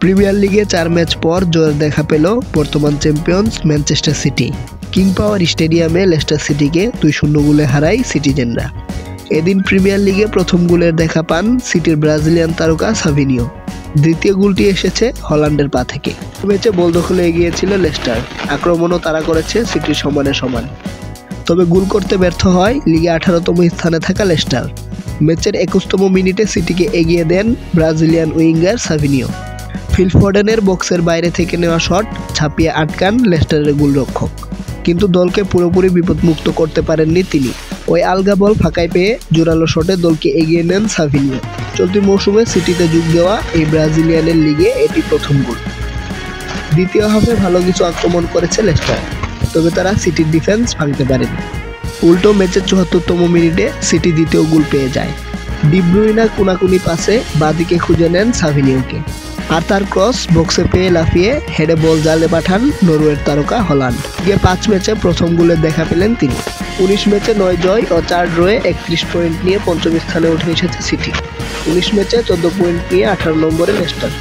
Premier লিগে 4 match পর জয়ের দেখা পেল বর্তমান চ্যাম্পিয়ন্স ম্যানচেস্টার সিটি। কিং পাওয়ার স্টেডিয়ামে লেস্টার সিটিকে 2-0 গোলে হারায় সিটিজেনরা। এদিন প্রিমিয়ার লিগে প্রথম গোলের দেখা পান সিটির ব্রাজিলিয়ান তারকা সাভিনিও। দ্বিতীয় গোলটি এসেছে হল্যান্ডের পা থেকে। ম্যাচে বল দখলে এগিয়েছিল লেস্টার, আক্রমণও তারা করেছে সিটির সমানে সমান। তবে গোল করতে ব্যর্থ হয় লিগে 18তম স্থানে থাকা লেস্টার। ম্যাচের 21তম মিনিটে সিটিকে এগিয়ে দেন ব্রাজিলিয়ান উইঙ্গার সাভিনিও। ফিল ফোডেনের বক্সের বাইরে থেকে নেওয়া শট ছাপিয়ে আটকান লেস্টারের গোলরক্ষক, কিন্তু দলকে পুরোপুরি বিপদমুক্ত করতে পারেননি তিনি। ওই আলগা বল ফাঁকায় পেয়ে জোরালো শটে দলকে এগিয়ে নেন সাভিনিও। চলতি মৌসুমে সিটিতে যোগ দেওয়া এই ব্রাজিলিয়ানের লিগে এটি প্রথম গোল। দ্বিতীয় হাফে ভালো কিছু আক্রমণ করেছে লেস্টার, তবে তারা সিটির ডিফেন্স ভাঙতে পারেনি। উল্টো ম্যাচের 74তম মিনিটে সিটি দ্বিতীয় গোল পেয়ে যায়। ডি ব্রুইনা কোনাকুনি পাসে বাঁদিকে খুঁজে নেন সাভিনিওকে, আর তার ক্রস বক্সে পেয়ে লাফিয়ে হেডে বল জালে পাঠান নরওয়ের তারকা হল্যান্ড। 5 ম্যাচে প্রথম গোলের দেখা পেলেন তিনি। 19 ম্যাচে 9 জয় ও 4 ড্রয়ে 31 পয়েন্ট নিয়ে পঞ্চম স্থানে উঠে এসেছে সিটি। 19 ম্যাচে 14 পয়েন্ট নিয়ে 18 নম্বরে লেস্টার।